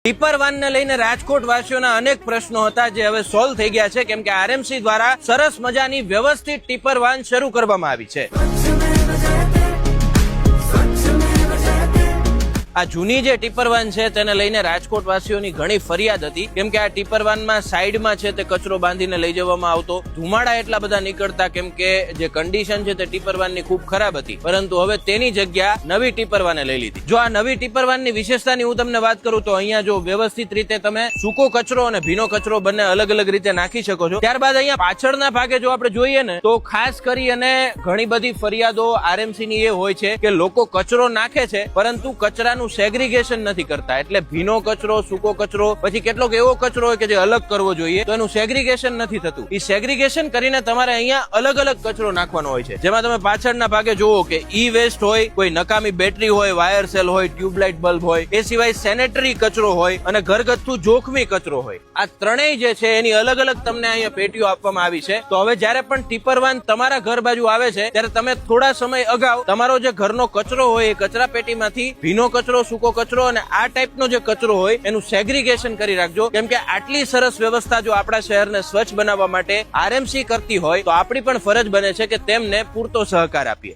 Tipper વાનને લઈને રાજકોટ વાસીઓના અનેક પ્રશ્નો હતા જે હવે સોલ્વ થઈ ગયા છે, કેમ કે આરએમસી દ્વારા સરસ મજાની વ્યવસ્થિત ટીપર વાન શરૂ કરવામાં આવી છે। આ જૂની જે ટીપર વાન છે તેને લઈને રાજકોટ વાસીઓની ઘણી ફરિયાદ હતી, કેમ કે આ ટીપર વાનમાં સાઈડમાં છે તે કચરો બાંધીને લઈ જવામાં આવતો, ધુમાડા એટલા બધા નીકળતા, કેમ કે જે કન્ડિશન છે તે ટીપર વાનની ખૂબ ખરાબ હતી। પરંતુ હવે તેની જગ્યા નવી ટીપર વાને લઈ લીધી। જો આ નવી ટીપર વાનની વિશેષતાની હું તમને વાત કરું તો અહીંયા જો વ્યવસ્થિત રીતે તમે સૂકો કચરો અને ભીનો કચરો બંને અલગ અલગ રીતે નાખી શકો છો। ત્યારબાદ અહીંયા પાછળના ભાગે જો આપણે જોઈએ ને તો ખાસ કરી અને ઘણી બધી ફરિયાદો આરએમસી ની એ હોય છે કે લોકો કચરો નાખે છે પરંતુ કચરાનું સેગ્રીગેશન નથી કરતા, એટલે ભીનો કચરો, સૂકો કચરો, પછી કેટલોક એવો કચરો હોય કે જે અલગ કરવો જોઈએ તો એનું સેગ્રીગેશન નથી થતું। એ સેગ્રીગેશન કરીને તમારે અહીંયા અલગ અલગ કચરો નાખવાનો હોય છે, જેમાં તમે પાછળના ભાગે જોવો કે ઈ વેસ્ટ હોય, કોઈ નકામી બેટરી હોય, વાયર સેલ હોય, ટ્યુબલાઇટ બલ્બ હોય, એ સિવાય સેનેટરી કચરો હોય અને ઘરગથ્થુ જોખમી કચરો હોય। આ ત્રણેય જે છે એની અલગ અલગ તમને અહીંયા પેટીઓ આપવામાં આવી છે। તો હવે જયારે પણ ટીપર વાન તમારા ઘર બાજુ આવે છે ત્યારે તમે થોડા સમય અગાઉ તમારો જે ઘરનો કચરો હોય એ કચરા પેટીમાંથી ભીનો કચરો, સૂકો કચરો અને આ ટાઈપનો જે કચરો હોય એનું સેગ્રીગેશન કરી રાખજો, કેમ કે આટલી સરસ વ્યવસ્થા જો આપણા શહેરને સ્વચ્છ બનાવવા માટે આરએમસી કરતી હોય તો આપણી પણ ફરજ બને છે કે તેમને પૂરતો સહકાર આપીએ।